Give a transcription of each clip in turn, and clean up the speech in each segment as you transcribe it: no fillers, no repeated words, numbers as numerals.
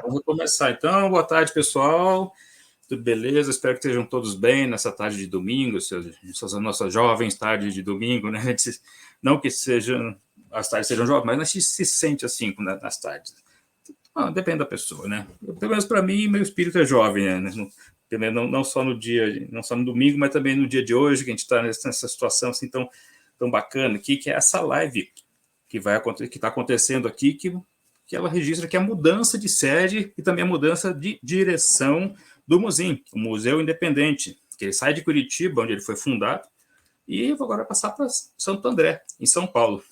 Vamos começar. Então, boa tarde, pessoal. Tudo beleza? Espero que estejam todos bem nessa tarde de domingo, essas nossas jovens tardes de domingo, né? Não que sejam, as tardes sejam jovens, mas a gente se sente assim nas tardes. Depende da pessoa, né? Pelo menos para mim, meu espírito é jovem, né? Não só no dia, não só no domingo, mas também no dia de hoje, que a gente está nessa situação assim tão bacana aqui, que é essa live que está acontecendo aqui, que ela registra que a mudança de sede e também a mudança de direção do MUSIN, o Museu Independente, que ele sai de Curitiba, onde ele foi fundado, e vou agora passar para Santo André, em São Paulo.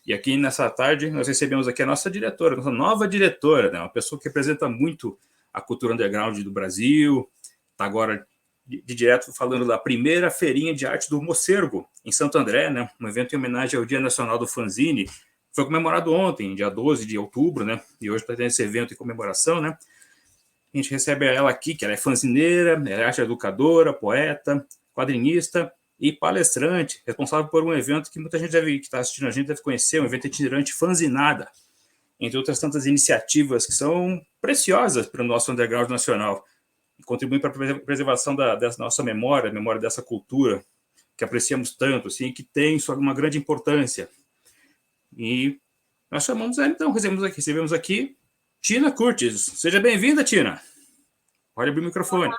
E aqui nessa tarde nós recebemos aqui a nossa diretora, nossa nova diretora, né? Uma pessoa que representa muito a cultura underground do Brasil, está agora de direto falando da primeira feirinha de arte do Mocergo, em Santo André, né? Um evento em homenagem ao Dia Nacional do Fanzine. Foi comemorado ontem, dia 12 de outubro, né? E hoje está tendo esse evento em comemoração, né? A gente recebe ela aqui, que ela é fanzineira, ela é arte educadora, poeta, quadrinista e palestrante, responsável por um evento que muita gente que está assistindo a gente deve conhecer, um evento itinerante Fanzinada, entre outras tantas iniciativas que são preciosas para o nosso underground nacional e contribuem para a preservação da nossa memória, a memória dessa cultura que apreciamos tanto, assim, que tem uma grande importância. E nós chamamos ela, então, recebemos aqui Tina Curtis. Seja bem-vinda, Tina. Pode abrir o microfone.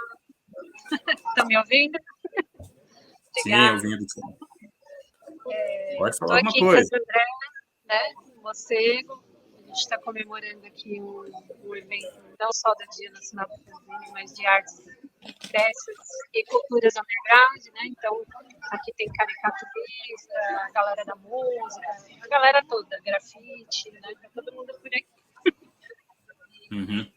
Estão me ouvindo? Sim, ouvindo. Pode falar alguma coisa. Estou aqui em Santo André, né, no Mocergo. A gente está comemorando aqui um evento não só do Dia Nacional do Fanzine, mas de artes impressas e culturas underground, né? Então, aqui tem caricaturista, a galera da música, a galera toda, grafite, né? Tá todo mundo por aqui. Uhum.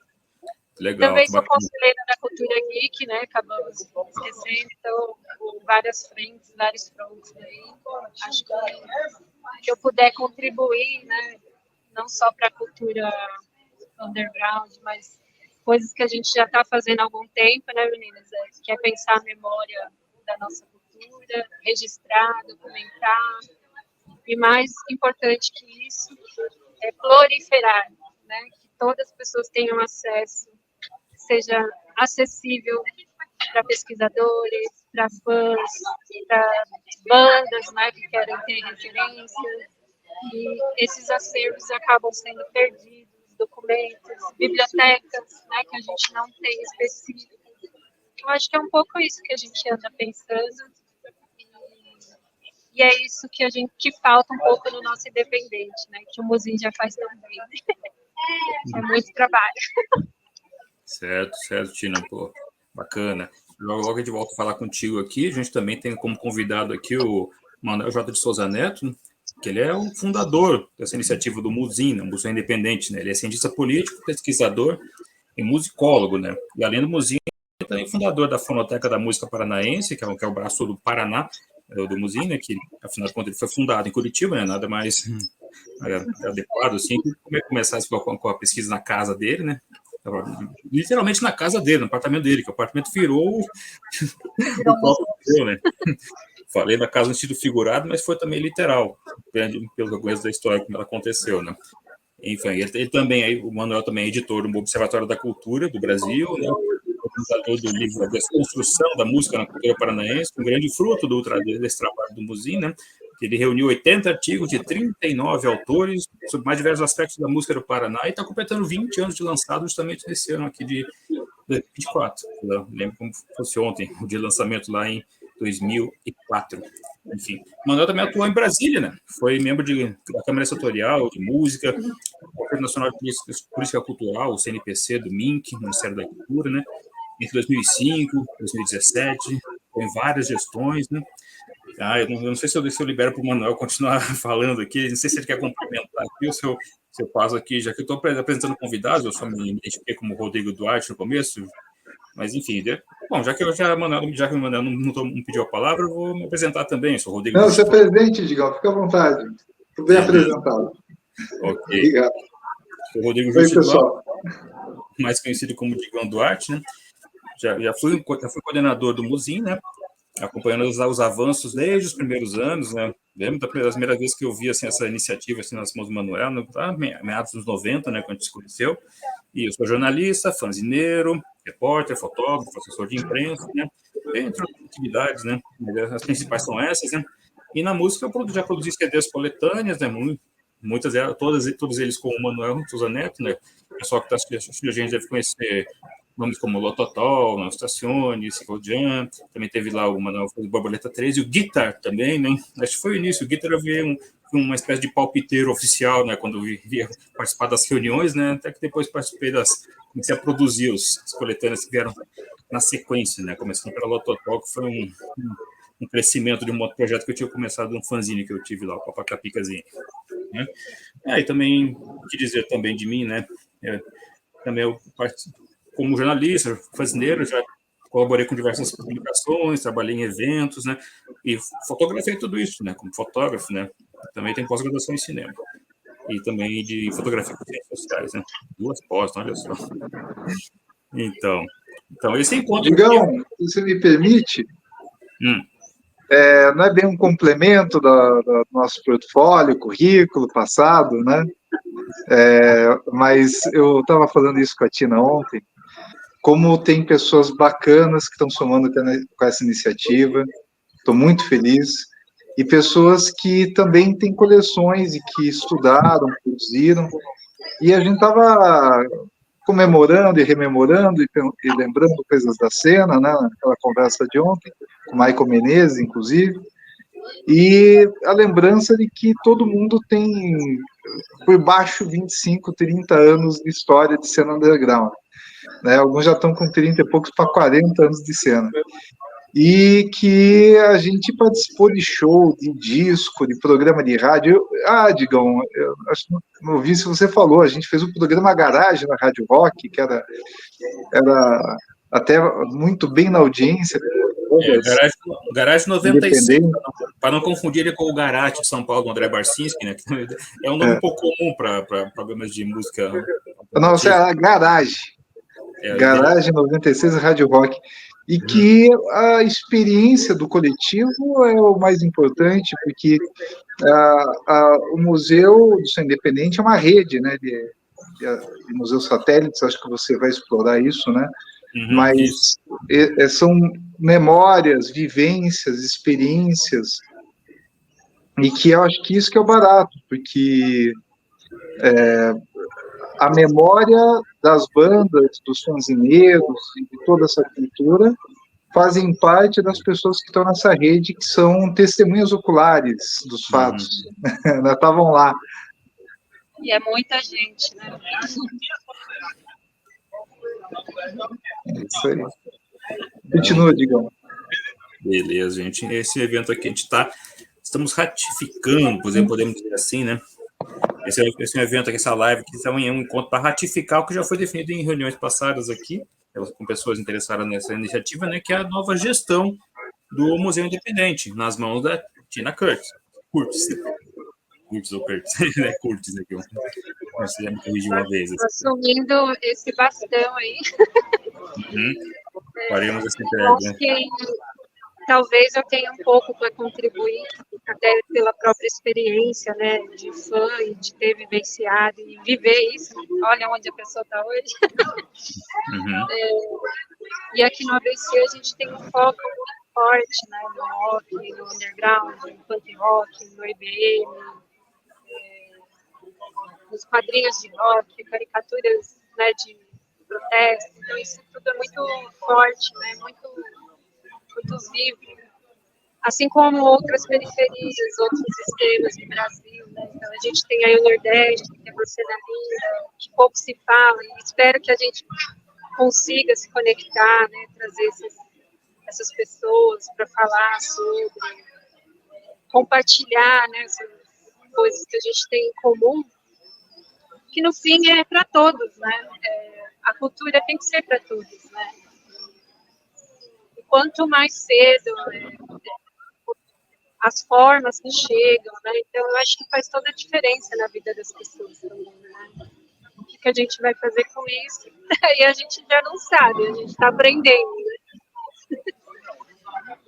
Legal. Também sou conselheira da cultura geek, né? Acabamos esquecendo, então, várias frentes, vários fronts aí. Acho que eu puder contribuir, né? Não só para a cultura underground, mas coisas que a gente já está fazendo há algum tempo, né, meninas? Que é pensar a memória da nossa cultura, registrar, documentar. E mais importante que isso é proliferar, né? Que todas as pessoas tenham acesso, seja acessível para pesquisadores, para fãs, para bandas, né, que querem ter referência. E esses acervos acabam sendo perdidos, documentos, bibliotecas, né, que a gente não tem específico. Eu acho que é um pouco isso que a gente anda pensando. E é isso que falta um pouco no nosso independente, né, que o MUSIN já faz tão bem. É muito trabalho. Certo, Tina, pô, bacana. Logo a gente volta a falar contigo aqui. A gente também tem como convidado aqui o Manuel J. de Souza Neto, que ele é o fundador dessa iniciativa do MUSIN, né, um museu independente, né? Ele é cientista político, pesquisador e musicólogo, né? E além do MUSIN, ele é também fundador da Fonoteca da Música Paranaense, que é o braço do Paraná, do MUSIN, né? Que, afinal de contas, ele foi fundado em Curitiba, né? Nada mais adequado, assim, começar com a pesquisa na casa dele, né? Literalmente na casa dele, no apartamento dele, que o apartamento virou o próprio museu, né? Falei da casa no sentido figurado, mas foi também literal, pelo que eu conheço da história, como ela aconteceu, né? Enfim, ele também, o Manuel também é editor do Observatório da Cultura do Brasil, né? Organizador do livro A Desconstrução da Música na Cultura Paranaense, um grande fruto desse trabalho do MUSIN, né? Ele reuniu 80 artigos de 39 autores sobre mais diversos aspectos da música do Paraná e está completando 20 anos de lançado justamente nesse ano aqui de 2024. Eu lembro como fosse ontem, o dia de lançamento lá em 2004. Enfim, o Manuel também atuou em Brasília, né? Foi membro da Câmara Setorial de Música, do Conselho Nacional de Política Cultural, o CNPC, do MINC, Ministério da Cultura, né? Entre 2005 e 2017, tem várias gestões, né? Eu não sei se eu libero para o Manuel continuar falando aqui, não sei se ele quer complementar aqui ou se eu passo aqui, já que eu estou apresentando convidados, eu só me identifiquei como Rodrigo Duarte no começo, mas enfim, bom, já que o Manuel não pediu a palavra, eu vou me apresentar também, eu sou Rodrigo Duarte. Não, você é presente, Digão, fica à vontade, estou bem apresentado. Ok. Obrigado. Sou Rodrigo Oi, pessoal. mais conhecido como Digão Duarte, né? Já fui coordenador do MUSIN, né? acompanhando os avanços desde os primeiros anos, né? Lembro das primeiras vezes que eu vi assim, essa iniciativa assim, nas mãos do Manuel, meados dos 90, né, quando a gente se conheceu. E eu sou jornalista, fanzineiro, repórter, fotógrafo, assessor de imprensa, né? Entre outras atividades, né? As principais são essas, né? E na música eu já produzi CDs coletâneas, né? Muitas delas, todos eles com o Manuel Souza Neto, né? O pessoal que está assistindo a gente deve conhecer nomes como Lototol, Não Estacione, Ciclo Jam, também teve lá o Manuel do Borboleta 13, e o Guitar também, né? Acho que foi o início, o Guitar eu vi uma espécie de palpiteiro oficial, né? Quando eu via participar das reuniões, né? Até que depois participei comecei a produzir as coletâneas que vieram na sequência, né? Começando pela Lototol, que foi um crescimento de um outro projeto que eu tinha começado, um fanzine que eu tive lá, o Papacapicazinho, né? E também, o que dizer também de mim, né? Também eu como jornalista, faxineiro, já colaborei com diversas publicações, trabalhei em eventos, né? E fotografei tudo isso, né? Como fotógrafo, né? Também tenho pós-graduação em cinema. E também de fotografia com ciências sociais, né? 2 pós, olha só. Então esse encontro... Digão, se você me permite, não é bem um complemento do nosso portfólio, currículo, passado, né? Mas eu estava falando isso com a Tina ontem, como tem pessoas bacanas que estão somando com essa iniciativa, estou muito feliz, e pessoas que também têm coleções e que estudaram, produziram, e a gente estava comemorando e rememorando e lembrando coisas da cena, né, naquela conversa de ontem, com o Michael Menezes, inclusive, e a lembrança de que todo mundo tem por baixo 25, 30 anos de história de cena underground. Né? Alguns já estão com 30 e poucos para 40 anos de cena. E que a gente participou de show, de disco, de programa de rádio. Digão, eu acho que não ouvi se você falou, a gente fez um programa Garagem na Rádio Rock, que era até muito bem na audiência. Garagem 95, para não confundir ele com o Garage de São Paulo, do André Barcinski, né? É um nome um pouco comum para programas de música. Nossa, é a Garagem. Garagem 96, Rádio Rock. E que a experiência do coletivo é o mais importante, porque o Museu do Som Independente é uma rede, né, de museus satélites, acho que você vai explorar isso, né? Mas são memórias, vivências, experiências, e que eu acho que isso que é o barato, porque a memória das bandas, dos fanzineiros e de toda essa cultura fazem parte das pessoas que estão nessa rede, que são testemunhas oculares dos fatos. Estavam lá. E é muita gente, né? É isso aí. Continua, Digão. Beleza, gente. Esse evento aqui, estamos ratificando, podemos dizer assim, né? Esse é um evento aqui, essa live, que é um encontro para ratificar o que já foi definido em reuniões passadas aqui, com pessoas interessadas nessa iniciativa, né? Que é a nova gestão do Museu Independente, nas mãos da Tina Curtis. Curtis ou Curtis, né? Curtis aqui. Você já me corrigiu uma vez. Assumindo esse bastão aí. Faremos essa entrega, né? Talvez eu tenha um pouco para contribuir, até pela própria experiência, né, de fã e de ter vivenciado e viver isso. Olha onde a pessoa está hoje. E aqui no ABC a gente tem um foco muito forte, né, no rock, no underground, no punk rock, no IBM, nos quadrinhos de rock, caricaturas, né, de protesto. Então isso tudo é muito forte, né, muito vivo, assim como outras periferias, outros sistemas do Brasil, né? Então a gente tem aí o Nordeste, que tem a cena linda, que pouco se fala, e espero que a gente consiga se conectar, né? Trazer essas pessoas para falar sobre, compartilhar, né, essas coisas que a gente tem em comum, que no fim é para todos, né? A cultura tem que ser para todos, né? Quanto mais cedo as formas que chegam, né? Então eu acho que faz toda a diferença na vida das pessoas também, né? O que a gente vai fazer com isso? E a gente já não sabe, a gente está aprendendo, né?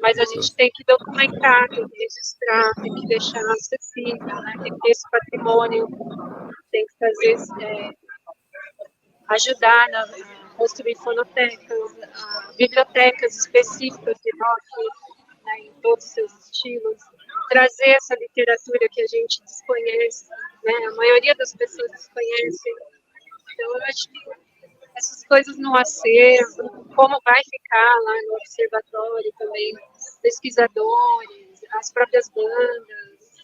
mas a gente tem que documentar, tem que registrar, tem que deixar acessível, né? Tem que ter esse patrimônio, tem que fazer, ajudar a construir fonotecas, bibliotecas específicas de rock, né, em todos os seus estilos, trazer essa literatura que a gente desconhece, né? A maioria das pessoas desconhecem. Então, eu acho que essas coisas no acervo, como vai ficar lá no observatório também, pesquisadores, as próprias bandas,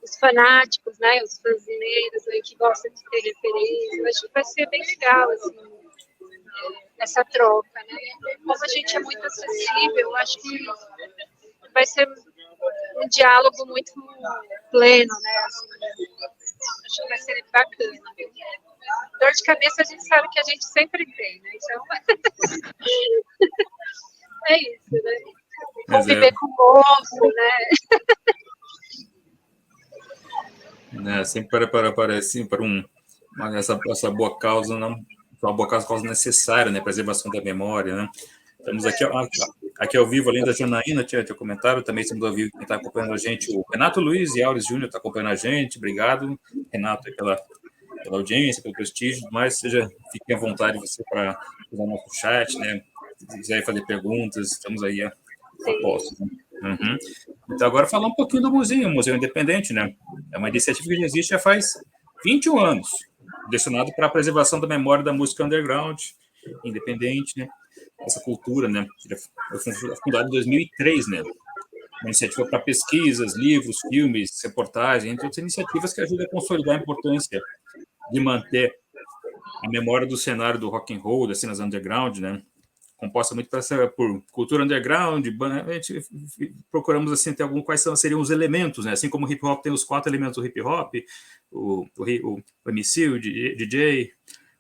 os fanáticos, né, os fanzineiros aí que gostam de ter referência, eu acho que vai ser bem legal, assim, essa troca, né? Como a gente é muito acessível, eu acho que vai ser um diálogo muito pleno, né? Assim, acho que vai ser bacana. Dor de cabeça a gente sabe que a gente sempre tem, né? Então, é isso, né? Conviver com o moço, né? Sempre para assim, essa boa causa, não, uma boa causa necessária, né? Preservação da memória, né? Estamos aqui ao vivo, além da Janaína, tinha comentário, também estamos ao vivo, quem está acompanhando a gente, o Renato Luiz e Auris Júnior está acompanhando a gente, obrigado, Renato, pela audiência, pelo prestígio, mas fique à vontade você para usar o nosso chat, né? Se quiser fazer perguntas, estamos aí a posto. Né? Uhum. Então, agora falar um pouquinho do Museu Independente, né? É uma iniciativa que já existe já faz 21 anos, destinado para a preservação da memória da música underground, independente, né? Essa cultura, né? Foi fundada em 2003, né? Uma iniciativa para pesquisas, livros, filmes, reportagens, entre outras iniciativas que ajudam a consolidar a importância de manter a memória do cenário do rock and roll, das cenas underground, né? Composta muito por cultura underground, a gente procuramos assim ter quais seriam os elementos, né? Assim como o hip hop tem os 4 elementos do hip hop, o MC, o DJ,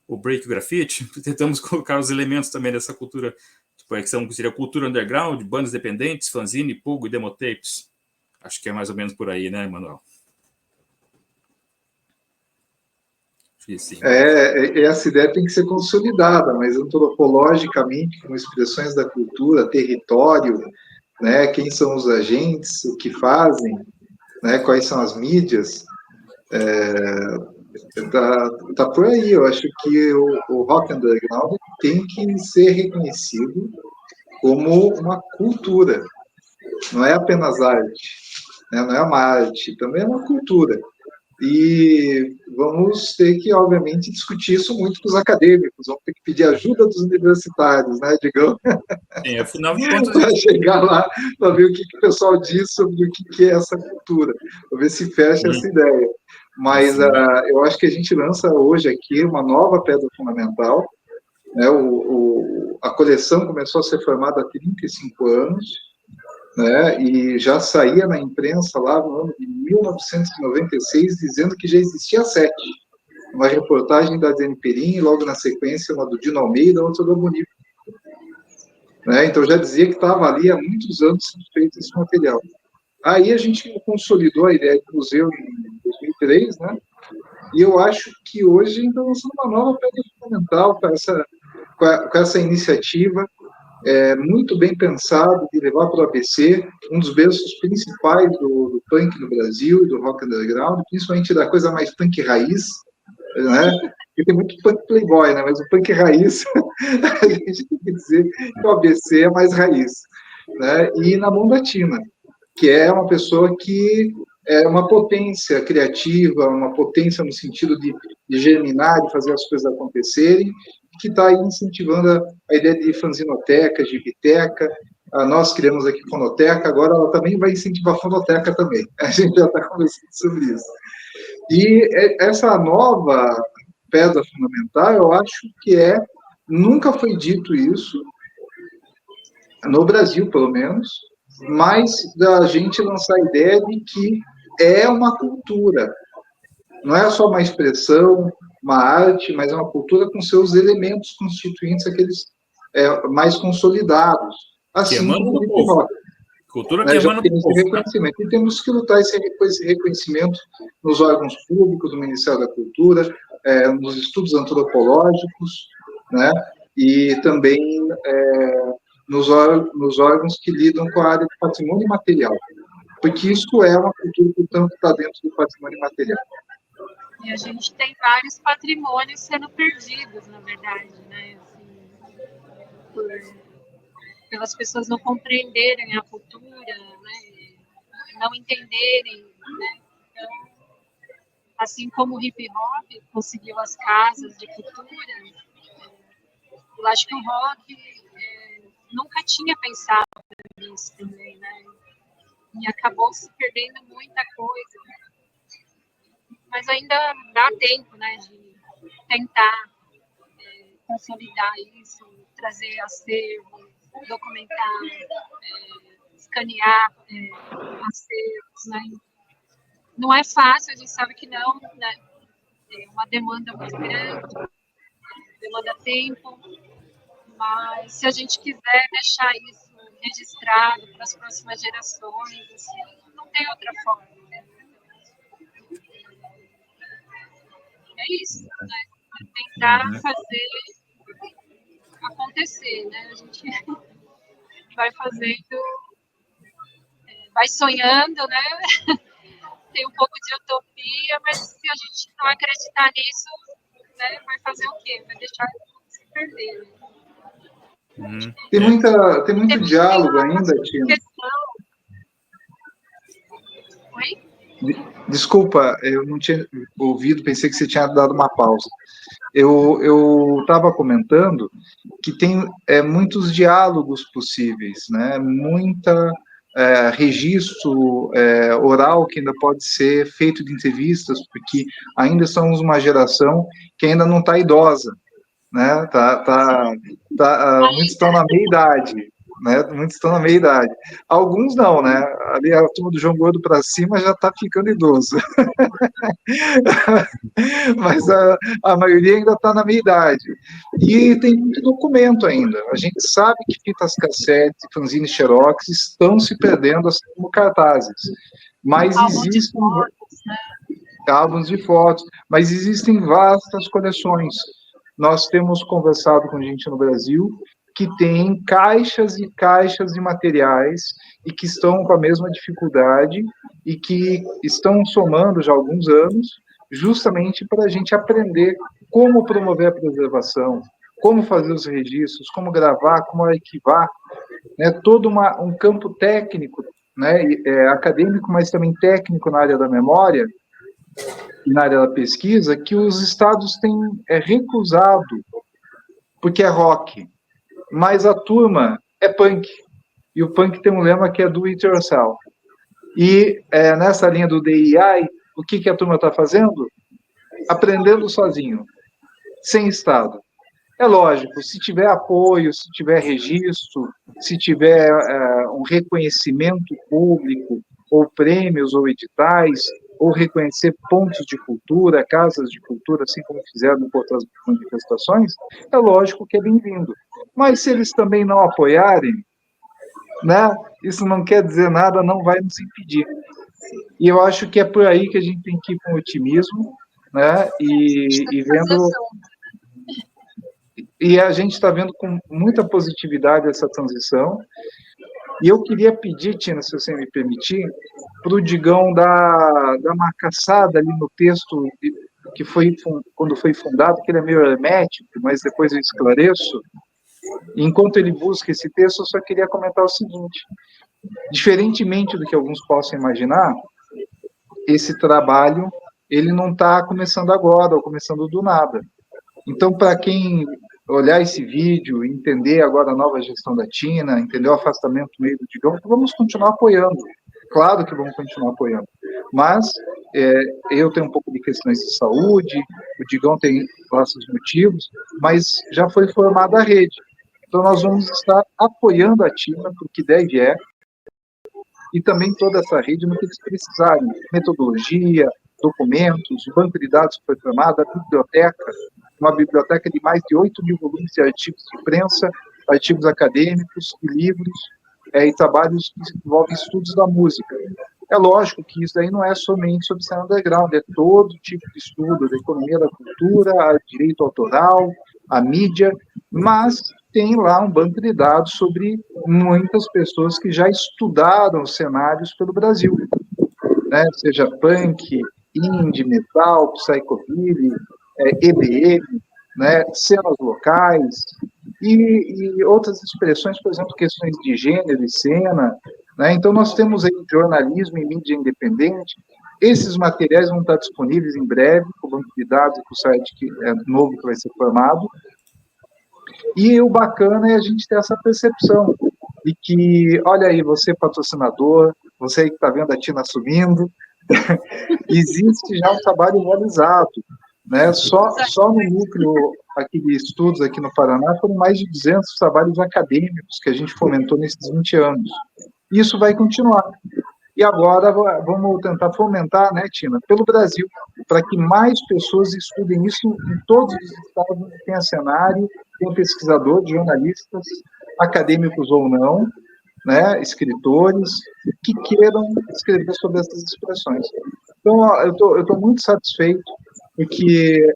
o break, o grafite, tentamos colocar os elementos também dessa cultura, que seria cultura underground, bandas dependentes, fanzine, Pugo e demotapes. Acho que é mais ou menos por aí, né, Manuel? Essa ideia tem que ser consolidada, mas antropologicamente, com expressões da cultura, território, né, quem são os agentes, o que fazem, né, quais são as mídias, tá por aí. Eu acho que o rock underground tem que ser reconhecido como uma cultura, não é apenas arte, né, não é uma arte, também é uma cultura. E vamos ter que, obviamente, discutir isso muito com os acadêmicos, vamos ter que pedir ajuda dos universitários, né, digamos, afinal de contas, para chegar lá, para ver o que o pessoal diz sobre o que é essa cultura, para ver se fecha essa ideia. Mas eu acho que a gente lança hoje aqui uma nova pedra fundamental, né, a coleção começou a ser formada há 35 anos, né, e já saía na imprensa lá no ano de 1996 dizendo que já existia 7. Uma reportagem da Dani Perim, e logo na sequência uma do Dino Almeida, outra do Bonito. Né, então já dizia que estava ali há muitos anos sendo feito esse material. Aí a gente consolidou a ideia do museu em 2003, né, e eu acho que hoje a gente está lançando uma nova pedra fundamental com essa iniciativa, muito bem pensado, de levar para o ABC, um dos berços principais do punk no Brasil, do rock underground, principalmente da coisa mais punk raiz, né? Porque tem muito punk playboy, né? Mas o punk raiz, a gente tem que dizer que o ABC é mais raiz, né? E na mão da Tina, que é uma pessoa que é uma potência criativa, uma potência no sentido de germinar, de fazer as coisas acontecerem, que está aí incentivando a ideia de fanzinoteca, de biteca. Nós criamos aqui fonoteca, agora ela também vai incentivar a fonoteca também. A gente já está conversando sobre isso. E essa nova pedra fundamental, eu acho que nunca foi dito isso, no Brasil, pelo menos, mas da gente lançar a ideia de que é uma cultura, não é só uma expressão, uma arte, mas é uma cultura com seus elementos constituintes, aqueles mais consolidados, assim como o hip hop. Cultura que emana do povo. Reconhecimento. E temos que lutar esse reconhecimento nos órgãos públicos, no Ministério da Cultura, nos estudos antropológicos, né? E também nos órgãos que lidam com a área de patrimônio material, porque isso é uma cultura, portanto, está dentro do patrimônio material. E a gente tem vários patrimônios sendo perdidos, na verdade, né? Assim, pelas pessoas não compreenderem a cultura, né? Não entenderem, né? Então, assim como o hip hop conseguiu as casas de cultura, eu acho que o rock nunca tinha pensado nisso também, né? E acabou se perdendo muita coisa. Mas ainda dá tempo, né, de tentar consolidar isso, trazer acervo, documentar, escanear acervos, né? Não é fácil, a gente sabe que não, né? É uma demanda muito grande, demanda tempo, mas se a gente quiser deixar isso registrado para as próximas gerações, assim, não tem outra forma, né? É isso, né? Tentar fazer acontecer, né? A gente vai fazendo, vai sonhando, né? Tem um pouco de utopia, mas se a gente não acreditar nisso, né, vai fazer o quê? Vai deixar se perder. Tem muito diálogo ainda, Tina. Oi? Desculpa, eu não tinha ouvido, pensei que você tinha dado uma pausa. Eu estava comentando que tem muitos diálogos possíveis, né? Muita registro oral que ainda pode ser feito de entrevistas, porque ainda somos uma geração que ainda não está idosa, né? Muitos estão na meia-idade, né? Muitos estão na meia-idade. Alguns não, né? Ali a turma do João Gordo para cima já está ficando idoso. Mas a maioria ainda está na meia-idade. E tem muito documento ainda. A gente sabe que fitas cassete, fanzine xerox estão se perdendo assim como cartazes. Mas existem álbuns de fotos, mas existem vastas coleções. Nós temos conversado com gente no Brasil que tem caixas e caixas de materiais e que estão com a mesma dificuldade e que estão somando já há alguns anos, justamente para a gente aprender como promover a preservação, como fazer os registros, como gravar, como arquivar, né? Todo um campo técnico, né? Acadêmico, mas também técnico na área da memória e na área da pesquisa, que os estados têm recusado, porque é rock, mas a turma é punk, e o punk tem um lema que é do it yourself. E nessa linha do DEI, o que a turma está fazendo? Aprendendo sozinho, sem Estado. É lógico, se tiver apoio, se tiver registro, se tiver um reconhecimento público, ou prêmios, ou editais, ou reconhecer pontos de cultura, casas de cultura, assim como fizeram com outras manifestações, é lógico que é bem-vindo. Mas se eles também não apoiarem, né, isso não quer dizer nada, não vai nos impedir. E eu acho que é por aí que a gente tem que ir com otimismo, né, e vendo... E a gente está vendo com muita positividade essa transição. E eu queria pedir, Tina, se você me permitir, para o Digão dar uma caçada ali no texto que foi quando foi fundado, que ele é meio hermético, mas depois eu esclareço. E enquanto ele busca esse texto, eu só queria comentar o seguinte: diferentemente do que alguns possam imaginar, esse trabalho ele não está começando agora ou começando do nada. Então, para quem olhar esse vídeo e entender agora a nova gestão da Tina, entender o afastamento meio do Digão, vamos continuar apoiando. Claro que vamos continuar apoiando. Mas eu tenho um pouco de questões de saúde, o Digão tem lá seus motivos, mas já foi formada a rede. Então, nós vamos estar apoiando a Tina, porque deve e também toda essa rede no que eles precisarem. Metodologia, documentos, o banco de dados que foi formado, a biblioteca, uma biblioteca de mais de 8 mil volumes de artigos de imprensa, artigos acadêmicos e livros, e trabalhos que envolvem estudos da música. É lógico que isso aí não é somente sobre cena underground, é todo tipo de estudo da economia da cultura, a direito autoral, a mídia, mas tem lá um banco de dados sobre muitas pessoas que já estudaram cenários pelo Brasil, né? Seja punk, indie, metal, psychobilly, EBM, né? Cenas locais e outras expressões, por exemplo, questões de gênero e cena, né? Então, nós temos aí jornalismo e mídia independente. Esses materiais vão estar disponíveis em breve, com o banco de dados e com o site novo que vai ser formado. E o bacana é a gente ter essa percepção de que, olha aí, você patrocinador, você aí que está vendo a Tina subindo, existe já um trabalho realizado, né? Só no núcleo aqui de estudos aqui no Paraná foram mais de 200 trabalhos acadêmicos que a gente fomentou nesses 20 anos. Isso vai continuar. E agora vamos tentar fomentar, né, Tina, pelo Brasil, para que mais pessoas estudem isso em todos os estados onde tem cenário, tem pesquisadores, jornalistas, acadêmicos ou não, né, escritores, que queiram escrever sobre essas expressões. Então, eu tô muito satisfeito, porque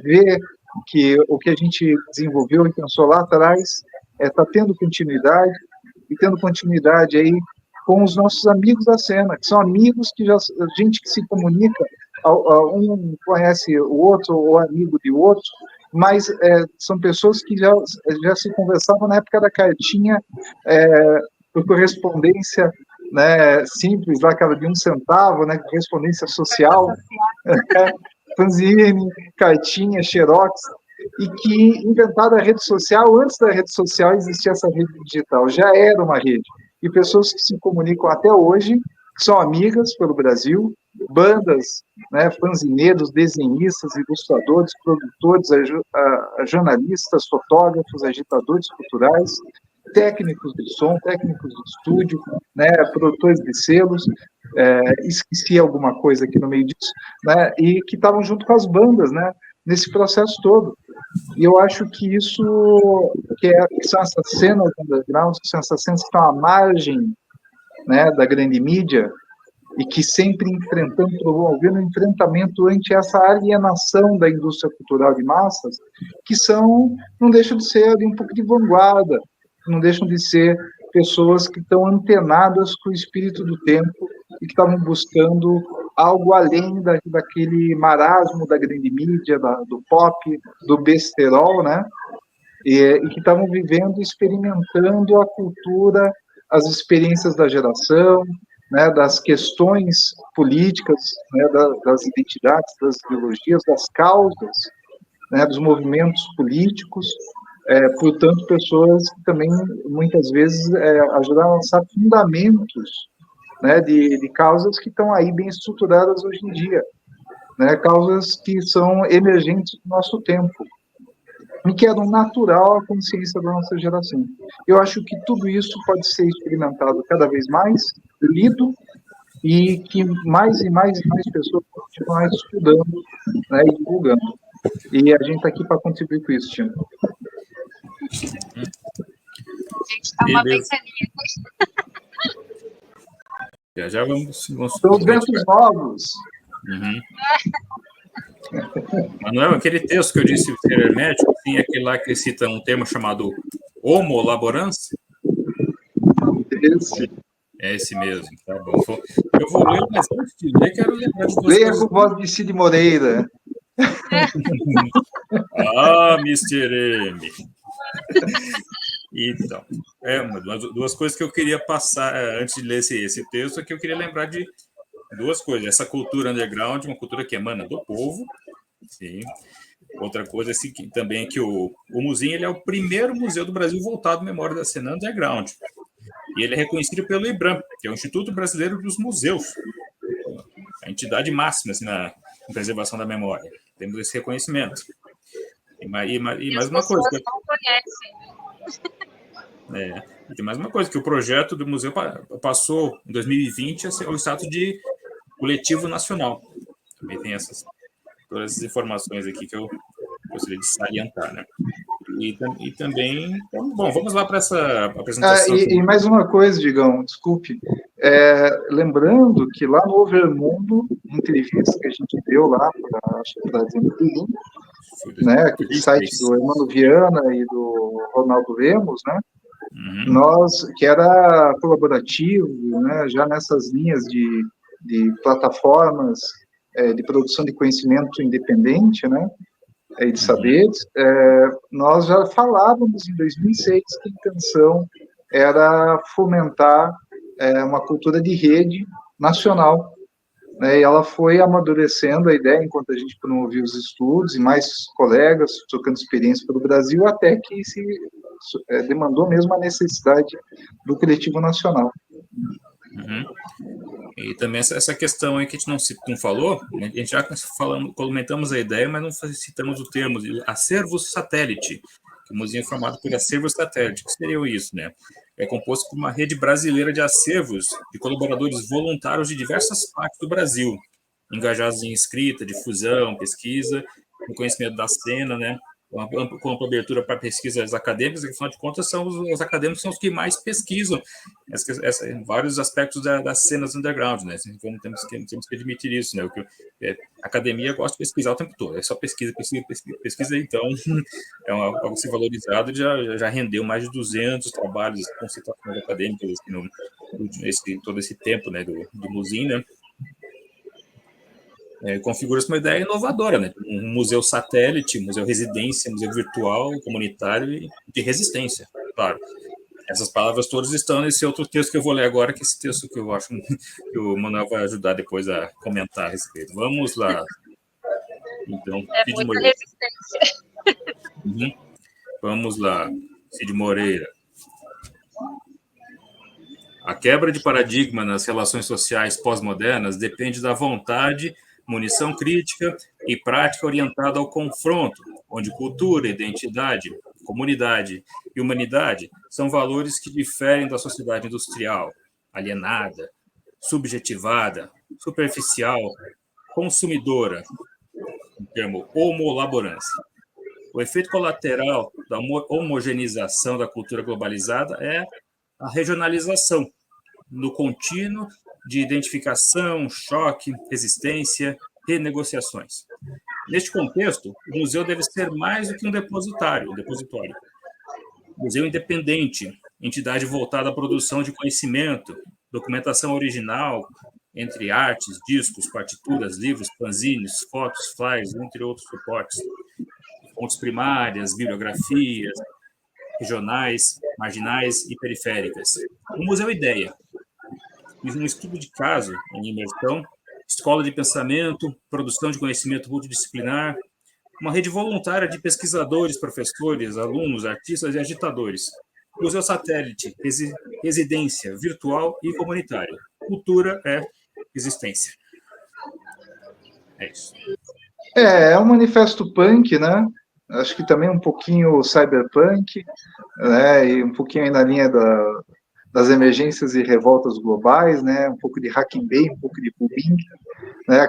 ver que o que a gente desenvolveu e pensou lá atrás está tendo continuidade, e tendo continuidade aí com os nossos amigos da cena, que são amigos que gente que se comunica, um conhece o outro, ou amigo de outro, mas são pessoas que já se conversavam na época da cartinha, por correspondência, né, simples, lá aquela de 1 centavo, né, correspondência social, fanzine, cartinha, xerox, e que inventaram a rede social. Antes da rede social existia essa rede digital, já era uma rede. E pessoas que se comunicam até hoje, que são amigas pelo Brasil, bandas, né, fanzineiros, desenhistas, ilustradores, produtores, jornalistas, fotógrafos, agitadores culturais, técnicos de som, técnicos de estúdio, né, produtores de selos, esqueci alguma coisa aqui no meio disso, né, e que estavam junto com as bandas, né, nesse processo todo. E eu acho que isso, que são essas cenas underground, são essas cenas que estão à margem, né, da grande mídia, e que sempre promovendo um enfrentamento ante essa alienação da indústria cultural de massas, que não deixam de ser ali um pouco de vanguarda, não deixam de ser pessoas que estão antenadas com o espírito do tempo e que estavam buscando algo além daquele marasmo da grande mídia, do pop, do besterol, né? E que estavam vivendo, experimentando a cultura, as experiências da geração, né, das questões políticas, né, das identidades, das ideologias, das causas, né, dos movimentos políticos, portanto, pessoas que também, muitas vezes, ajudaram a lançar fundamentos, né, de causas que estão aí bem estruturadas hoje em dia, né, causas que são emergentes do nosso tempo, e que eram natural à consciência da nossa geração. Eu acho que tudo isso pode ser experimentado cada vez mais, lido, e que mais e mais pessoas continuam estudando, né, e divulgando. E a gente está aqui para contribuir com isso, Tino. A gente está uma ventania. Já vamos São os ventos novos. Uhum. Manuel, aquele texto que eu disse ser hermético, tem aquele lá que cita um termo chamado homo laborans? Esse. É esse mesmo, tá bom. Eu vou ler, mas antes de ler, quero lembrar de duas Leia coisas. com voz de Cid Moreira. Mr. M. Então, duas coisas que eu queria passar antes de ler esse texto, é que eu queria lembrar de duas coisas. Essa cultura underground, uma cultura que emana do povo, sim. Outra coisa também é que o Muzinho, ele é o primeiro museu do Brasil voltado à memória da cena underground. E ele é reconhecido pelo IBRAM, que é o Instituto Brasileiro dos Museus, a entidade máxima assim, na preservação da memória. Temos esse reconhecimento. E mais uma coisa. As pessoas não conhecem. E tem mais uma coisa, que o projeto do museu passou, em 2020, ao status de coletivo nacional. Também tem todas essas informações aqui que eu gostaria de salientar, né? E também, bom, vamos lá para essa apresentação. E mais uma coisa, Digão, desculpe. Lembrando que lá no Overmundo, entrevista que a gente deu lá para Zemplin, né, aquele site do Hermano Viana e do Ronaldo Lemos, né, que era colaborativo, né, já nessas linhas de plataformas de produção de conhecimento independente, né, e de saberes, nós já falávamos em 2006 que a intenção era fomentar uma cultura de rede nacional, né, e ela foi amadurecendo a ideia enquanto a gente promovia os estudos e mais colegas trocando experiência pelo Brasil, até que se demandou mesmo a necessidade do coletivo nacional. E também essa questão aí que a gente não falou, a gente já comentamos a ideia, mas não citamos o termo de acervo satélite, que o museu é formado por acervo satélite. O que seria isso, né? É composto por uma rede brasileira de acervos de colaboradores voluntários de diversas partes do Brasil, engajados em escrita, difusão, pesquisa, no conhecimento da cena, né? Com ampla abertura para pesquisas acadêmicas, que, afinal de contas, os acadêmicos são os que mais pesquisam vários aspectos das cenas underground, né? Temos que admitir isso, né? A academia gosta de pesquisar o tempo todo, é só pesquisa, então é algo se valorizado, já rendeu mais de 200 trabalhos com citações acadêmicas todo esse tempo, né, do museu, né? Configura-se uma ideia inovadora, né? Um museu satélite, museu residência, museu virtual, comunitário e de resistência, claro. Essas palavras todas estão nesse outro texto que eu vou ler agora, que é esse texto que eu acho que o Manuel vai ajudar depois a comentar a respeito. Vamos lá. Então, Cid Moreira. Resistência. Vamos lá, Cid Moreira. A quebra de paradigma nas relações sociais pós-modernas depende da vontade, munição crítica e prática orientada ao confronto, onde cultura, identidade, comunidade e humanidade são valores que diferem da sociedade industrial, alienada, subjetivada, superficial, consumidora, o termo homolaborância. O efeito colateral da homogeneização da cultura globalizada é a regionalização, no contínuo de identificação, choque, resistência, renegociações. Neste contexto, o museu deve ser mais do que um depositório. Museu independente, entidade voltada à produção de conhecimento, documentação original, entre artes, discos, partituras, livros, fanzines, fotos, flyers, entre outros suportes, fontes primárias, bibliografias, regionais, marginais e periféricas. O Museu Ideia, um estudo de caso em imersão, escola de pensamento, produção de conhecimento multidisciplinar, uma rede voluntária de pesquisadores, professores, alunos, artistas e agitadores. Museu Satélite, residência virtual e comunitária. Cultura é existência. É isso. É um manifesto punk, né? Acho que também um pouquinho cyberpunk, né? E um pouquinho aí na linha das emergências e revoltas globais, né? Um pouco de Hacking Bay, um pouco de Pubing, né?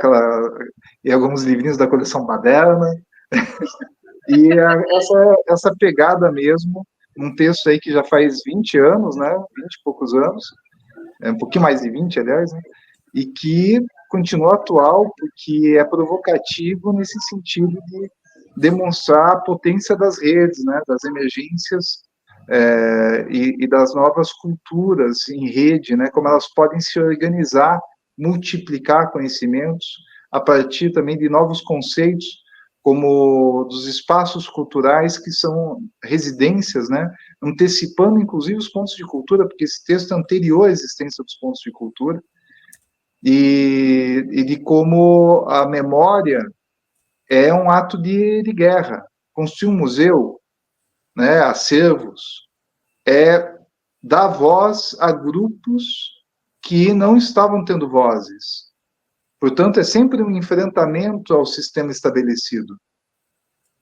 E alguns livrinhos da coleção Baderna. E essa pegada mesmo, um texto aí que já faz 20 anos, né? 20 e poucos anos, um pouquinho mais de 20, aliás, né? E que continua atual, porque é provocativo nesse sentido de demonstrar a potência das redes, né, das emergências e das novas culturas em rede, né, como elas podem se organizar, multiplicar conhecimentos a partir também de novos conceitos, como dos espaços culturais que são residências, né, antecipando inclusive os pontos de cultura, porque esse texto é anterior à existência dos pontos de cultura, e de como a memória é um ato de guerra. Construir um museu, né, acervos, é dar voz a grupos que não estavam tendo vozes. Portanto, é sempre um enfrentamento ao sistema estabelecido.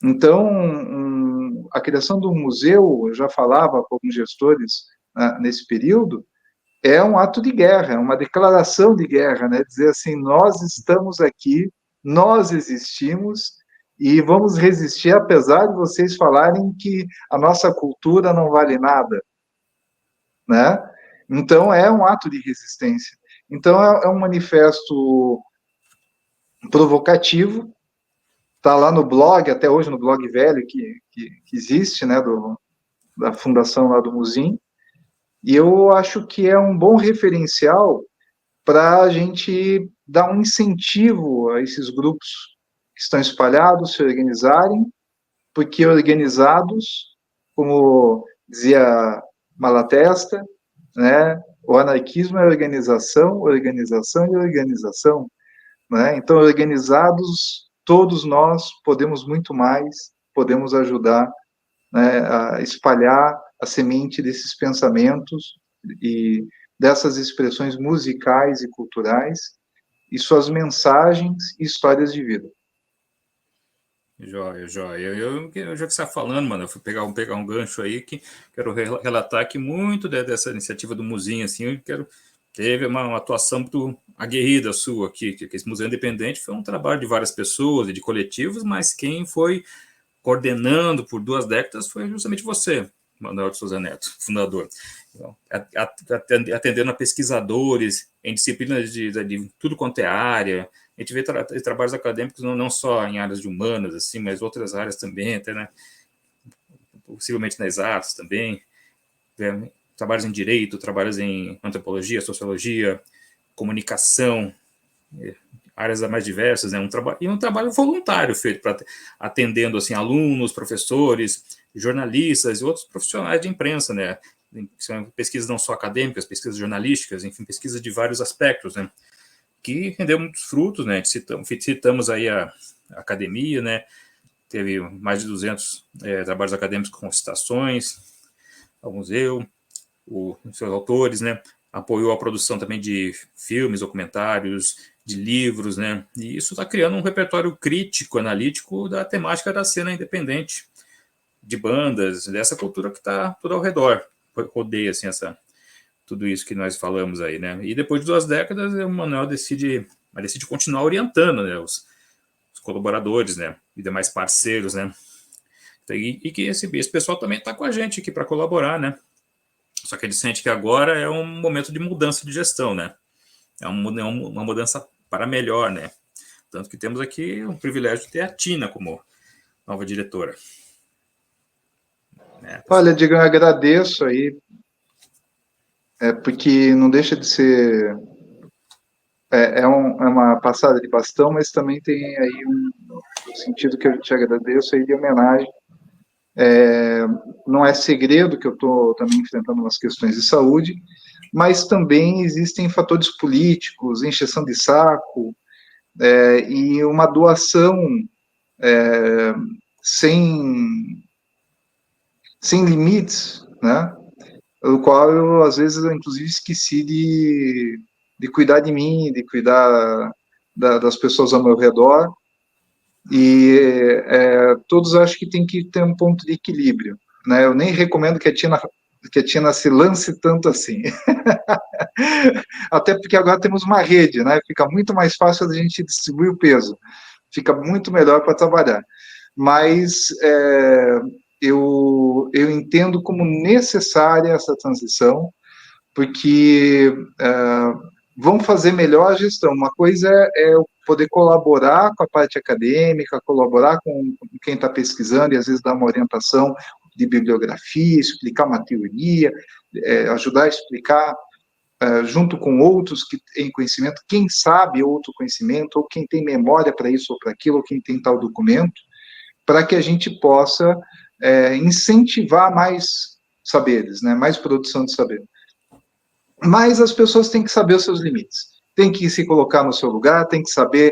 Então, a criação do museu, eu já falava com alguns gestores nesse período, é um ato de guerra, é uma declaração de guerra, né? Dizer assim, nós estamos aqui, nós existimos e vamos resistir, apesar de vocês falarem que a nossa cultura não vale nada, né? Então, é um ato de resistência. Então, é um manifesto provocativo, está lá no blog, até hoje no blog velho que existe, né, da fundação lá do Musim, E eu acho que é um bom referencial para a gente dar um incentivo a esses grupos que estão espalhados se organizarem, porque organizados, como dizia Malatesta, né, o anarquismo é organização, organização e organização, né? Então, organizados, todos nós podemos muito mais, podemos ajudar, né, a espalhar a semente desses pensamentos e dessas expressões musicais e culturais e suas mensagens e histórias de vida. Joia, joia. Eu já que você está falando, mano, eu fui pegar um gancho aí que quero relatar que muito dessa iniciativa do Muzinho, assim, teve uma atuação muito aguerrida sua aqui, que esse Museu Independente foi um trabalho de várias pessoas e de coletivos, mas quem foi coordenando por 2 décadas foi justamente você, Manuel de Souza Neto, fundador. Então, atendendo a pesquisadores em disciplinas de tudo quanto é área. A gente vê trabalhos acadêmicos não só em áreas de humanas, assim, mas outras áreas também, até, né, possivelmente nas artes também. Trabalhos em direito, trabalhos em antropologia, sociologia, comunicação, áreas mais diversas, né? Um trabalho voluntário feito atendendo assim alunos, professores, jornalistas e outros profissionais de imprensa, né? São pesquisas não só acadêmicas, pesquisas jornalísticas, enfim, pesquisas de vários aspectos, né? Que rendeu muitos frutos, né? Citamos aí a academia, né? Teve mais de 200 trabalhos acadêmicos com citações ao museu, os seus autores, né? Apoiou a produção também de filmes, documentários, de livros, né? E isso está criando um repertório crítico, analítico da temática da cena independente, de bandas, dessa cultura que está tudo ao redor, rodeia assim tudo isso que nós falamos aí, né? E depois de 2 décadas, o Manuel decide continuar orientando, né, os colaboradores, né, e demais parceiros, né? E que esse pessoal também está com a gente aqui para colaborar, né? Só que ele sente que agora é um momento de mudança de gestão, né? É uma mudança para melhor, né? Tanto que temos aqui o privilégio de ter a Tina como nova diretora. Né? Olha, Diego, eu agradeço aí, porque não deixa de ser... É uma passada de bastão, mas também tem aí um sentido que eu te agradeço aí de homenagem. Não é segredo que eu estou também enfrentando umas questões de saúde, mas também existem fatores políticos, encheção de saco, e uma doação sem limites, né? O qual eu, às vezes, inclusive, esqueci de cuidar de mim, de cuidar das pessoas ao meu redor, e todos acho que tem que ter um ponto de equilíbrio, né? Eu nem recomendo que a Tina se lance tanto assim. Até porque agora temos uma rede, né? Fica muito mais fácil a gente distribuir o peso, fica muito melhor para trabalhar. Mas eu entendo como necessária essa transição, porque vão fazer melhor a gestão. Uma coisa é eu poder colaborar com a parte acadêmica, colaborar com quem está pesquisando e às vezes dar uma orientação de bibliografia, explicar uma teoria, ajudar a explicar junto com outros que têm conhecimento, quem sabe outro conhecimento, ou quem tem memória para isso ou para aquilo, ou quem tem tal documento, para que a gente possa incentivar mais saberes, né, mais produção de saber. Mas as pessoas têm que saber os seus limites, têm que se colocar no seu lugar, têm que saber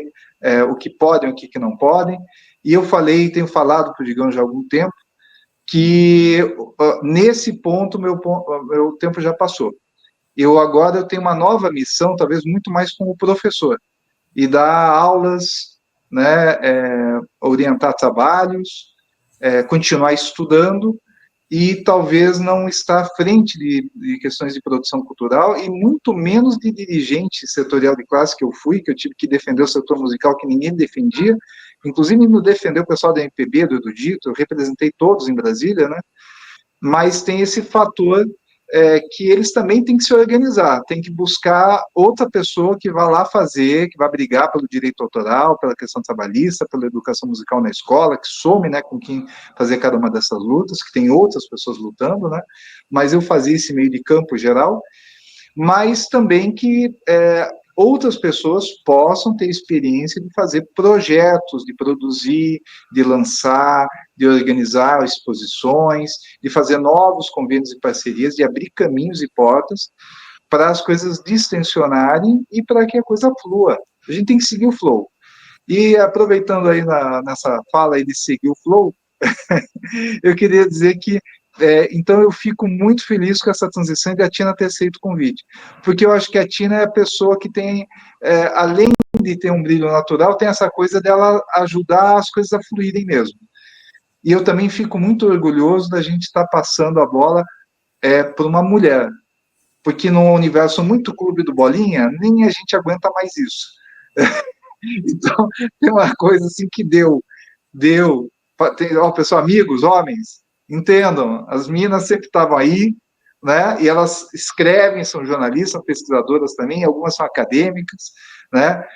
o que podem, o que não podem, e eu tenho falado para o Digão já há algum tempo, que nesse ponto meu tempo já passou. Agora eu tenho uma nova missão, talvez muito mais como professor, e dar aulas, né, orientar trabalhos, continuar estudando, e talvez não estar à frente de questões de produção cultural, e muito menos de dirigente setorial de classe que eu fui, que eu tive que defender o setor musical que ninguém defendia, inclusive não defendeu o pessoal da MPB, do Erudito, eu representei todos em Brasília, né, mas tem esse fator que eles também têm que se organizar, tem que buscar outra pessoa que vá lá fazer, que vá brigar pelo direito autoral, pela questão trabalhista, pela educação musical na escola, que some, né, com quem fazer cada uma dessas lutas, que tem outras pessoas lutando, né, mas eu fazia esse meio de campo geral, mas também que outras pessoas possam ter experiência de fazer projetos, de produzir, de lançar, de organizar exposições, de fazer novos convênios e parcerias, de abrir caminhos e portas para as coisas distensionarem e para que a coisa flua. A gente tem que seguir o flow. E aproveitando aí nessa fala aí de seguir o flow, eu queria dizer que então eu fico muito feliz com essa transição de a Tina ter aceito o convite, porque eu acho que a Tina é a pessoa que tem, além de ter um brilho natural, tem essa coisa dela ajudar as coisas a fluírem mesmo. E eu também fico muito orgulhoso da gente estar passando a bola para uma mulher, porque num universo muito clube do Bolinha, nem a gente aguenta mais isso. Então, tem uma coisa assim que deu. Pessoal, amigos, homens, entendam, as meninas sempre estavam aí, né? E elas escrevem, são jornalistas, são pesquisadoras também, algumas são acadêmicas, né?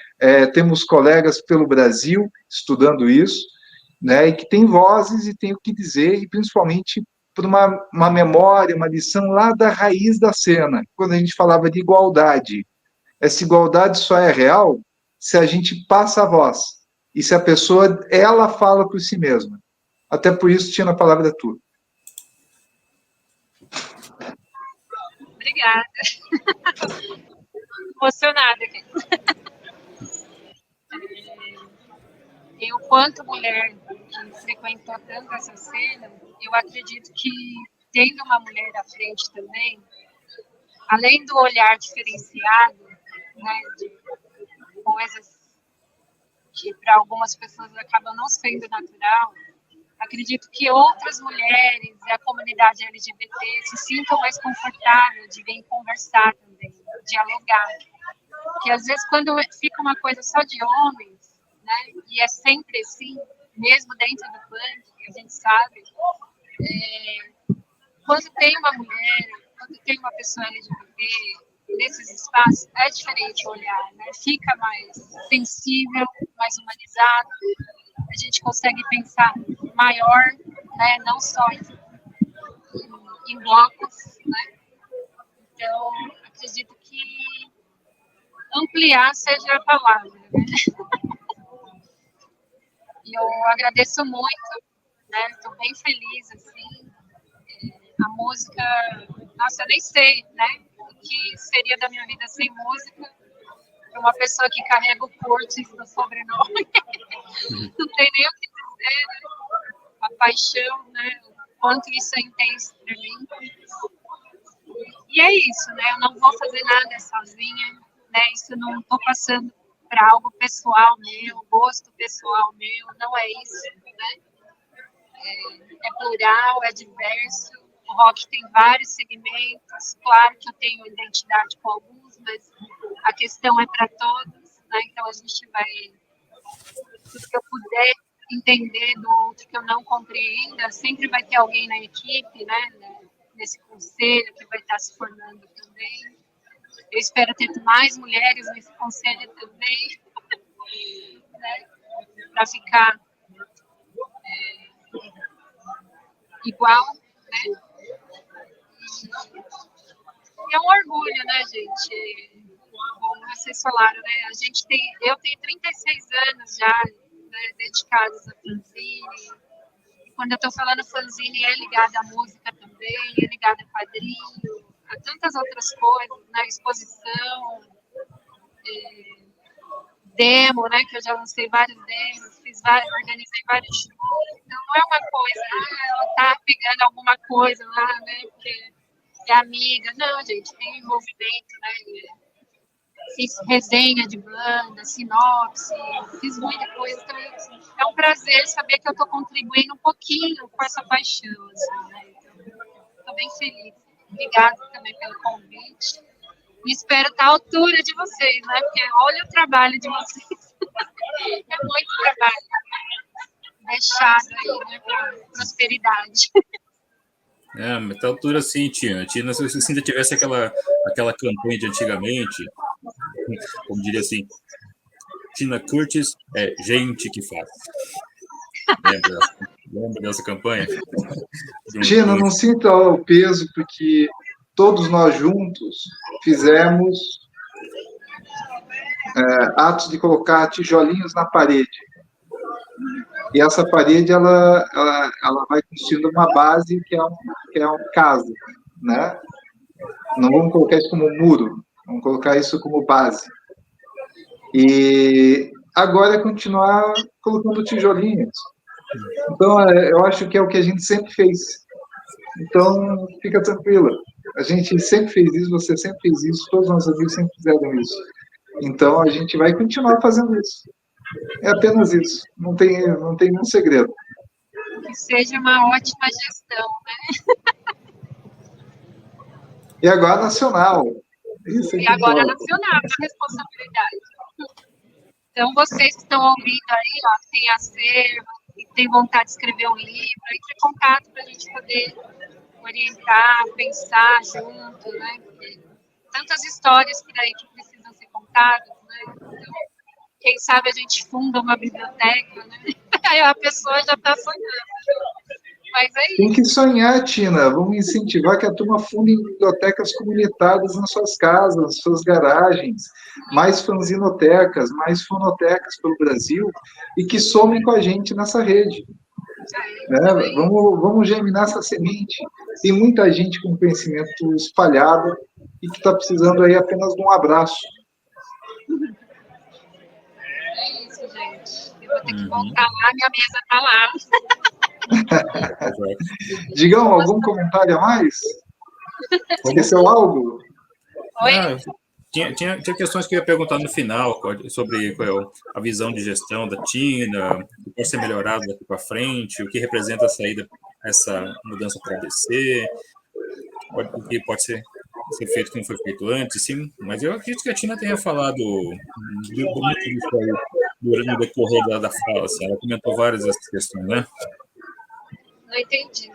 Temos colegas pelo Brasil estudando isso, né? E que tem vozes e tem o que dizer, e principalmente por uma memória, uma lição lá da raiz da cena, quando a gente falava de igualdade. Essa igualdade só é real se a gente passa a voz. E se a pessoa, ela fala por si mesma. Até por isso, Tina, a palavra é tua. Obrigada. Emocionada aqui. Eu, quanto mulher que frequentou tanto essa cena, eu acredito que, tendo uma mulher à frente também, além do olhar diferenciado, né, de coisas que para algumas pessoas acabam não sendo natural, acredito que outras mulheres e a comunidade LGBT se sintam mais confortáveis de vir conversar também, dialogar. Porque às vezes quando fica uma coisa só de homens, né, e é sempre assim, mesmo dentro do punk, a gente sabe, quando tem uma mulher, quando tem uma pessoa LGBT nesses espaços, é diferente o olhar, né? Fica mais sensível, mais humanizado, a gente consegue pensar maior, né? Não só em blocos, né? Então, acredito que ampliar seja a palavra, né? E eu agradeço muito, né? Estou bem feliz, assim. A música, nossa, eu nem sei, né? O que seria da minha vida sem música? Uma pessoa que carrega o Cortes no sobrenome. Não tem nem o que dizer, né? A paixão, né? O quanto isso é intenso para mim. E é isso, né? Eu não vou fazer nada sozinha, né? Isso não estou passando para algo pessoal meu, gosto pessoal meu, não é isso, né? É plural, é diverso. O rock tem vários segmentos. Claro que eu tenho identidade com alguns, mas a questão é para todos, né? Então a gente vai, tudo que eu puder entender do outro que eu não compreenda, sempre vai ter alguém na equipe, né? Nesse conselho que vai estar se formando também. Eu espero ter mais mulheres nesse conselho também, né? Para ficar igual, né? E é um orgulho, né, gente? Como vocês falaram, né? Eu tenho 36 anos já, né, dedicados a fanzine. E quando eu estou falando fanzine, é ligada à música também, é ligada a quadrinho, a tantas outras coisas, né? Exposição, demo, né? Que eu já lancei vários demos, organizei vários shows. Então não é uma coisa, ela tá pegando alguma coisa lá, né? Porque é amiga. Não, gente, tem envolvimento, né? Fiz resenha de banda, sinopse, fiz muita coisa. Então, é um prazer saber que eu estou contribuindo um pouquinho com essa paixão. Assim, né? Estou bem feliz. Obrigada também pelo convite. E espero estar à altura de vocês, né? Porque olha o trabalho de vocês. É muito trabalho deixado aí, né? Para prosperidade. Mas tá altura assim, Tina. Tina, se você ainda tivesse aquela campanha de antigamente, como diria assim, Tina Curtis é gente que faz. Lembra dessa campanha? Tina, não sinta o peso, porque todos nós juntos fizemos atos de colocar tijolinhos na parede. E essa parede, ela vai construindo uma base que é um casa, né? Não vamos colocar isso como muro, vamos colocar isso como base. E agora é continuar colocando tijolinhos. Então, eu acho que é o que a gente sempre fez. Então, fica tranquila. A gente sempre fez isso, você sempre fez isso, todos os nossos amigos sempre fizeram isso. Então, a gente vai continuar fazendo isso. É apenas isso. Não tem nenhum segredo. Que seja uma ótima gestão, né? E agora nacional. Isso e agora nacional, a responsabilidade. Então, vocês que estão ouvindo aí, ó, tem acervo, e tem vontade de escrever um livro, entre em contato para a gente poder orientar, pensar junto, né? Porque tantas histórias por aí que precisam ser contadas, né? Então, quem sabe a gente funda uma biblioteca, né? Aí a pessoa já está sonhando. Mas é isso. Tem que sonhar, Tina. Vamos incentivar que a turma funde bibliotecas comunitárias nas suas casas, nas suas garagens, mais fanzinotecas, mais fonotecas pelo Brasil, e que somem com a gente nessa rede. Vamos germinar essa semente. Tem muita gente com conhecimento espalhado e que está precisando aí apenas de um abraço. É isso, gente. Eu vou ter que voltar lá, minha mesa está lá. Digam, algum comentário a mais? Esqueceu algo? Oi? Tinha questões que eu ia perguntar no final sobre a visão de gestão da Tina, o que pode ser melhorado daqui para frente, o que representa essa mudança para a ABC, o que pode ser feito que não foi feito antes, sim. Mas eu acredito que a Tina tenha falado muito disso aí no decorrer da fala. Assim, ela comentou várias dessas questões, né? Não entendi.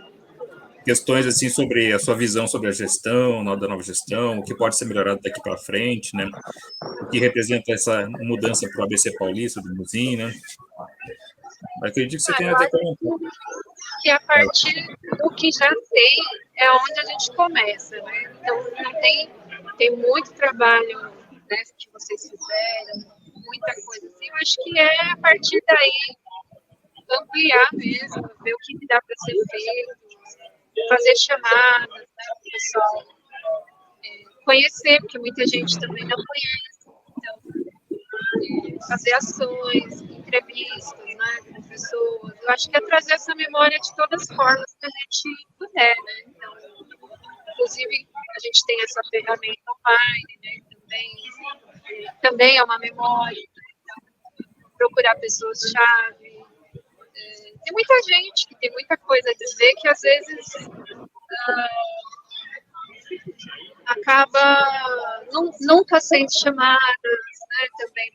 Questões assim sobre a sua visão sobre a gestão, da nova gestão, o que pode ser melhorado daqui para frente, né? O que representa essa mudança para o ABC Paulista, do Musim, né? Acredito que você tenha até comentado. Que a partir do que já tem é onde a gente começa, né? Então, tem muito trabalho, né, que vocês fizeram, muita coisa assim. Eu acho que é a partir daí ampliar mesmo, ver o que dá para ser feito, fazer chamadas, né, para o pessoal conhecer, porque muita gente também não conhece. Então, fazer ações, entrevistas, né, com pessoas. Eu acho que é trazer essa memória de todas as formas que a gente puder, né? Então, inclusive, a gente tem essa ferramenta online, né? Também é uma memória. Então, procurar pessoas-chave. Tem muita gente que tem muita coisa a dizer que, às vezes, acaba nunca sendo chamadas, né, também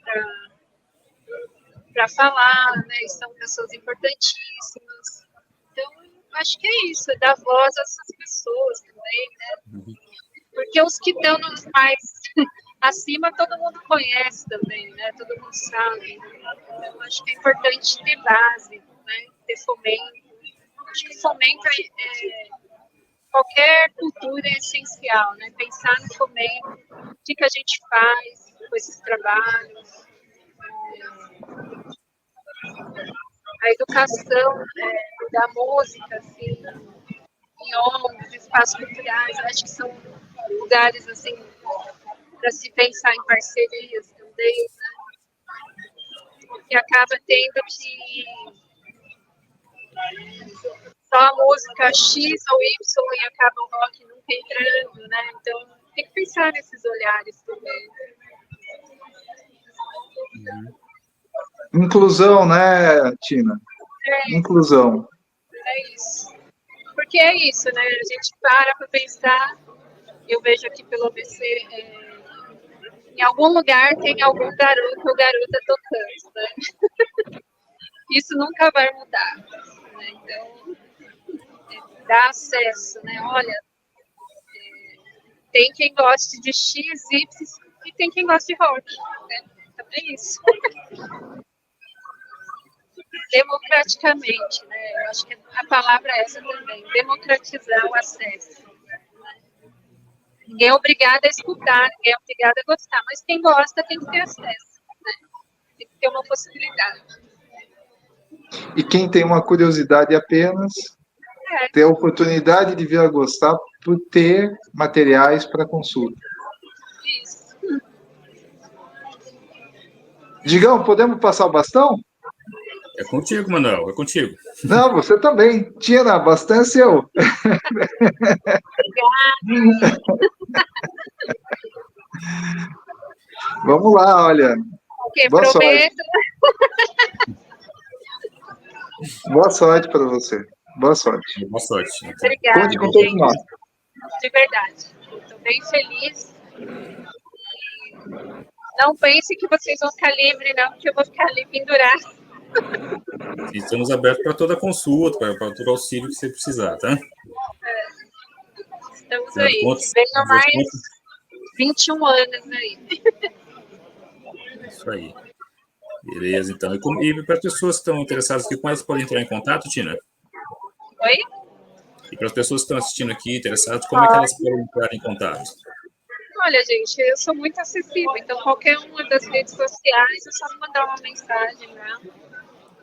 para falar, né, e são pessoas importantíssimas. Então, acho que é isso, é dar voz a essas pessoas também, né, porque os que estão mais acima, todo mundo conhece também, né, todo mundo sabe. Então, acho que é importante ter base, né, ter fomento. Acho que fomento qualquer cultura é essencial, né? Pensar no fomento, o que a gente faz com esses trabalhos, a educação, né, da música, assim, em ONGs, espaços culturais, acho que são lugares, assim, para se pensar em parcerias também, né? Porque acaba tendo que só a música X ou Y e acaba o rock nunca entrando, né? Então, tem que pensar nesses olhares também. Inclusão, né, Tina? Inclusão. É isso. Porque é isso, né? A gente para pensar, eu vejo aqui pelo ABC, em algum lugar tem algum garoto ou garota tocando, né? Isso nunca vai mudar, né? Então, dar acesso, né? Olha, tem quem goste de X, Y e tem quem goste de rock, né? Então é isso. Democraticamente, né? Eu acho que a palavra é essa também, democratizar o acesso. Ninguém é obrigado a escutar, ninguém é obrigado a gostar, mas quem gosta tem que ter acesso, né? Tem que ter uma possibilidade. E quem tem uma curiosidade apenas, ter a oportunidade de vir a gostar por ter materiais para consulta. Isso. Digão, podemos passar o bastão? É contigo, Manuel, é contigo. Não, você também. Tina, bastão é seu. Obrigada. Vamos lá, olha. Okay, Boa prometo. sorte. Boa sorte para você. Boa sorte. Boa sorte. Obrigada, Conte com todos nós. De verdade. Estou bem feliz. Não pense que vocês vão ficar livres, não, porque eu vou ficar ali pendurada. Estamos abertos para toda consulta, para todo auxílio que você precisar, tá? Estamos aí. Venham mais 21 anos aí. Isso aí. Beleza, então. E para as pessoas que estão interessadas aqui, como elas podem entrar em contato, Tina? Oi? E para as pessoas que estão assistindo aqui, interessadas, como é que elas podem entrar em contato? Olha, gente, eu sou muito acessível, então qualquer uma das redes sociais é só me mandar uma mensagem, né?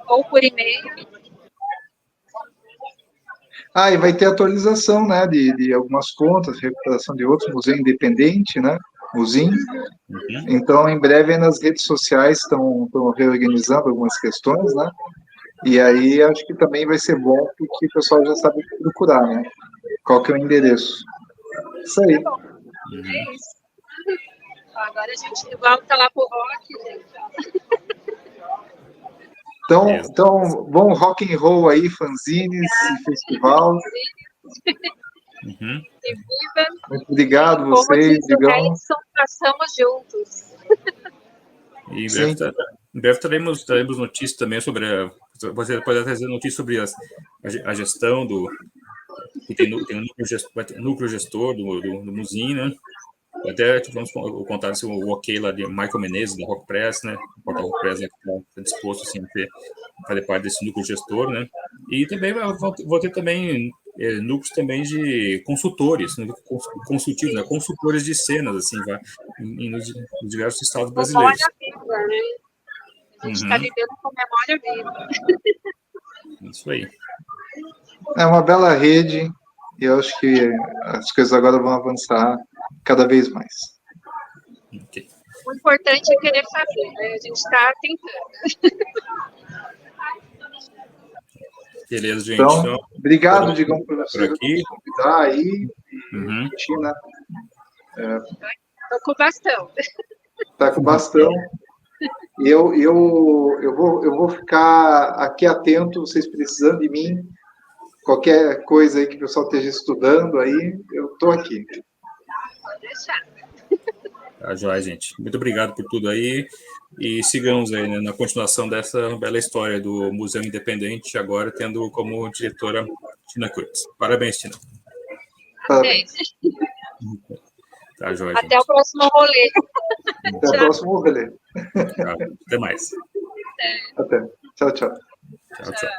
Ou por e-mail. E vai ter atualização, né, de algumas contas, recuperação de outros, Museu Independente, né, Musim. Uhum. Então, em breve, nas redes sociais estão reorganizando algumas questões, né, e aí acho que também vai ser bom, porque o pessoal já sabe o que procurar, né, qual que é o endereço. Isso aí. Tá bom. É isso. Agora a gente volta lá pro rock, gente. Então, bom rock and roll aí, fanzines, festival. Uhum. E viva! Muito obrigado, Como vocês, diz o Digão. Edson, passamos juntos. E em breve teremos notícias também sobre você pode trazer notícias sobre a gestão do que tem núcleo gestor do Musim, né? Até tivemos o contato assim, o ok lá de Michael Menezes da Rock Press, né? O portal Rock Press está disposto assim, a fazer parte desse núcleo gestor, né? E também vou ter também núcleos também de consultores, né? Consultivos, né? Consultores de cenas assim, nos diversos estados brasileiros. Memória viva, né? A gente está lidando com memória viva. Isso aí. É uma bela rede e eu acho que as coisas agora vão avançar cada vez mais. Okay. O importante é querer fazer, né? A gente está tentando. Beleza, gente. Então, obrigado, Digão, por você aqui. convidar aí. Tina. Estou com bastão. Está com bastão. E eu vou ficar aqui atento, vocês precisando de mim. Qualquer coisa aí que o pessoal esteja estudando aí, eu estou aqui. Pode deixar. Tá, joia, gente. Muito obrigado por tudo aí. E sigamos aí, né, na continuação dessa bela história do Museu Independente, agora tendo como diretora Tina Kurtz. Parabéns, Tina. Parabéns. Tá, joia, até gente. O próximo rolê. Até o próximo rolê. Tá, até mais. Até. Tchau, tchau. Tchau, tchau.